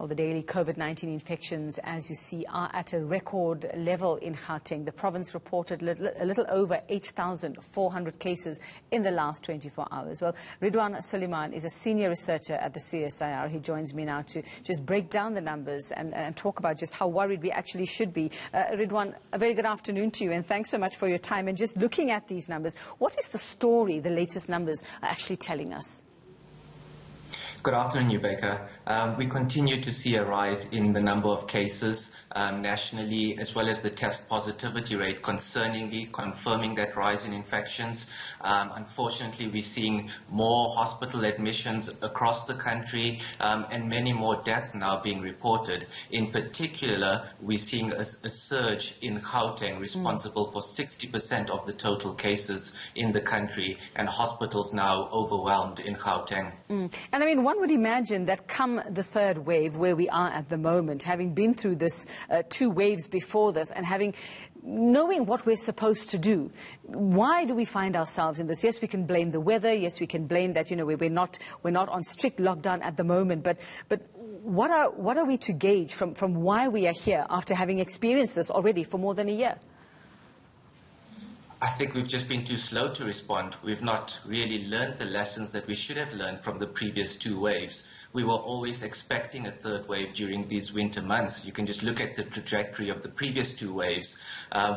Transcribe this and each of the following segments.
Well, the daily COVID-19 infections, as you see, are at a record level in Gauteng. The province reported a little over 8,400 cases in the last 24 hours. Well, Ridwan Suleiman is a senior researcher at the CSIR. He joins me now to just break down the numbers and talk about just how worried we actually should be. Ridwan, a very good afternoon to you, and thanks so much for your time. And just looking at these numbers, what is the story the latest numbers are actually telling us? Good afternoon, Yuveka. We continue to see a rise in the number of cases nationally, as well as the test positivity rate, concerningly confirming that rise in infections. Unfortunately, we're seeing more hospital admissions across the country and many more deaths now being reported. In particular, we're seeing a surge in Gauteng, responsible for 60% of the total cases in the country, and hospitals now overwhelmed in Gauteng. And I mean, one would imagine that come the third wave, where we are at the moment, having been through this two waves before this, and knowing what we're supposed to do, why do we find ourselves in this? Yes, we can blame the weather. Yes, we can blame that, we're not on strict lockdown at the moment. But what are we to gauge from why we are here after having experienced this already for more than a year? I think we've just been too slow to respond. We've not really learned the lessons that we should have learned from the previous two waves. We were always expecting a third wave during these winter months. You can just look at the trajectory of the previous two waves.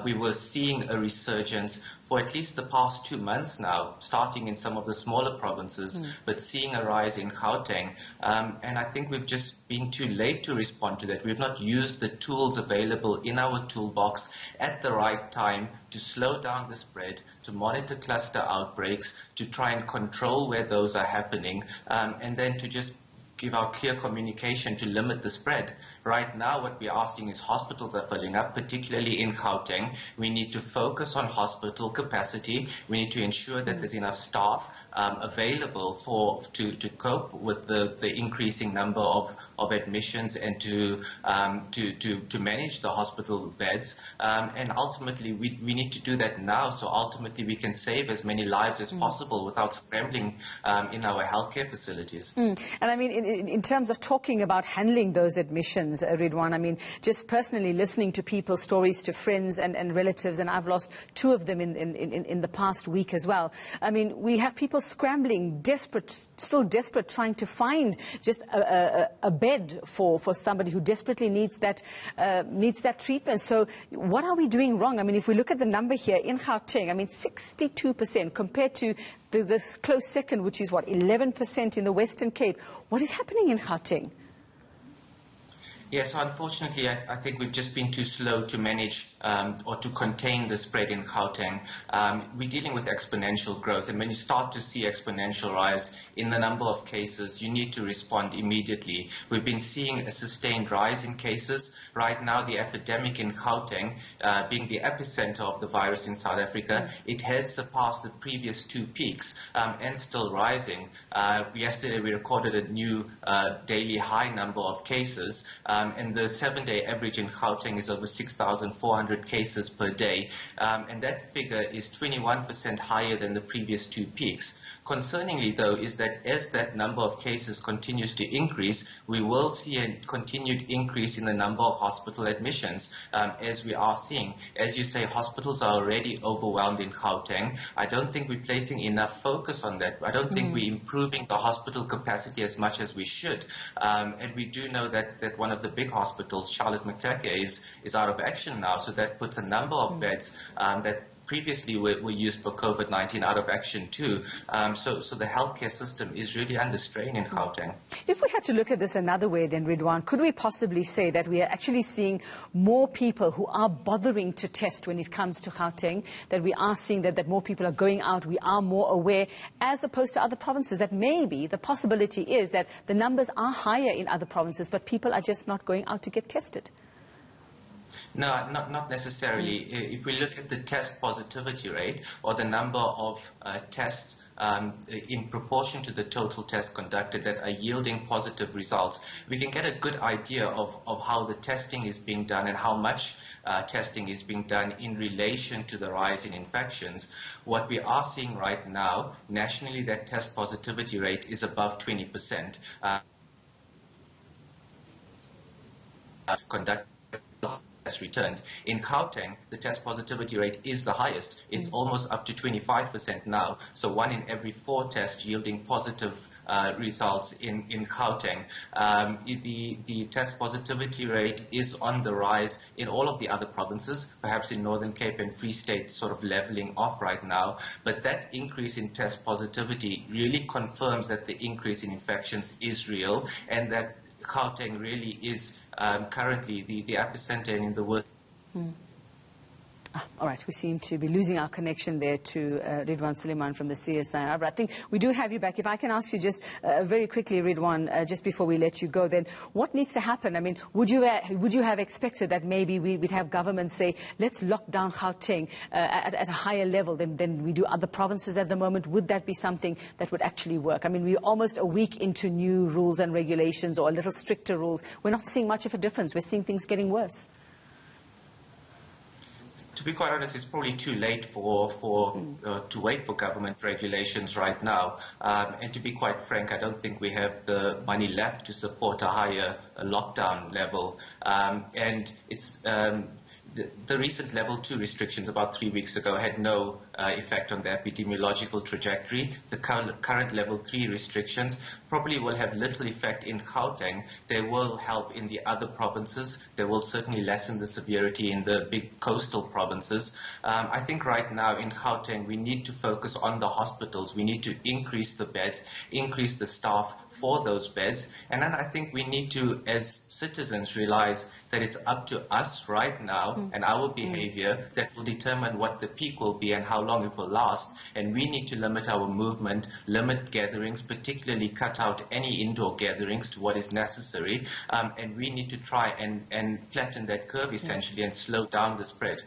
We were seeing a resurgence for at least the past 2 months now, starting in some of the smaller provinces, but seeing a rise in Gauteng. And I think we've just been too late to respond to that. We've not used the tools available in our toolbox at the right time to slow down the spread, to monitor cluster outbreaks, to try and control where those are happening, and then to just give out clear communication to limit the spread. Right now, what we are seeing is hospitals are filling up, particularly in Gauteng. We need to focus on hospital capacity. We need to ensure that there's enough staff available to cope with the increasing number of admissions and to manage the hospital beds. And ultimately, we need to do that now, so ultimately we can save as many lives as possible without scrambling in our healthcare facilities. And I mean, in terms of talking about handling those admissions, Ridwan, I mean, just personally listening to people's stories, to friends and relatives, and I've lost 2 of them in the past week as well. I mean, we have people scrambling, still desperate, trying to find just a bed for somebody who desperately needs that treatment. So what are we doing wrong? I mean, if we look at the number here in Gauteng, I mean, 62% compared to this close second, which is what, 11% in the Western Cape. What is happening in Gauteng? Yes, unfortunately, I think we've just been too slow to manage or to contain the spread in Gauteng. We're dealing with exponential growth, and when you start to see exponential rise in the number of cases, you need to respond immediately. We've been seeing a sustained rise in cases. Right now, the epidemic in Gauteng, being the epicenter of the virus in South Africa, it has surpassed the previous 2 peaks and still rising. Yesterday, we recorded a new daily high number of cases. And the 7-day average in Gauteng is over 6,400 cases per day. And that figure is 21% higher than the previous 2 peaks. Concerningly, though, is that as that number of cases continues to increase, we will see a continued increase in the number of hospital admissions, as we are seeing. As you say, hospitals are already overwhelmed in Gauteng. I don't think we're placing enough focus on that. I don't think we're improving the hospital capacity as much as we should. And we do know that one of the big hospitals, Charlotte Maxeke, is out of action now. So that puts a number of beds that previously were used for COVID-19 out of action too. So the healthcare system is really under strain in Gauteng. If we had to look at this another way then, Ridwan, could we possibly say that we are actually seeing more people who are bothering to test when it comes to Gauteng, that we are seeing that more people are going out, we are more aware, as opposed to other provinces, that maybe the possibility is that the numbers are higher in other provinces, but people are just not going out to get tested? No, not necessarily. If we look at the test positivity rate, or the number of tests in proportion to the total tests conducted that are yielding positive results, we can get a good idea of how the testing is being done and how much testing is being done in relation to the rise in infections. What we are seeing right now, nationally, that test positivity rate is above 20%. conducted test returned. In Gauteng, the test positivity rate is the highest. It's almost up to 25% now. So 1 in every 4 tests yielding positive results in Gauteng. The test positivity rate is on the rise in all of the other provinces, perhaps in Northern Cape and Free State sort of leveling off right now. But that increase in test positivity really confirms that the increase in infections is real, and that Gauteng really is currently the epicenter in the world. All right, we seem to be losing our connection there to Ridwan Suleiman from the CSIR, but I think we do have you back. If I can ask you just very quickly, Ridwan, just before we let you go, then what needs to happen? I mean, would you have expected that maybe we'd have government say, let's lock down Gauteng at a higher level than we do other provinces at the moment? Would that be something that would actually work? I mean, we're almost a week into new rules and regulations, or a little stricter rules. We're not seeing much of a difference. We're seeing things getting worse. To be quite honest, it's probably too late to wait for government regulations right now. And to be quite frank, I don't think we have the money left to support a higher lockdown level. And it's the recent level 2 restrictions about 3 weeks ago had no effect on the epidemiological trajectory. The current level 3 restrictions probably will have little effect in Gauteng. They will help in the other provinces. They will certainly lessen the severity in the big coastal provinces. I think right now in Gauteng we need to focus on the hospitals. We need to increase the beds, increase the staff for those beds. And then I think we need to, as citizens, realize that it's up to us right now and our behavior that will determine what the peak will be and how long it will last. And we need to limit our movement, limit gatherings, particularly cut out any indoor gatherings to what is necessary. And we need to try and flatten that curve essentially and slow down the spread.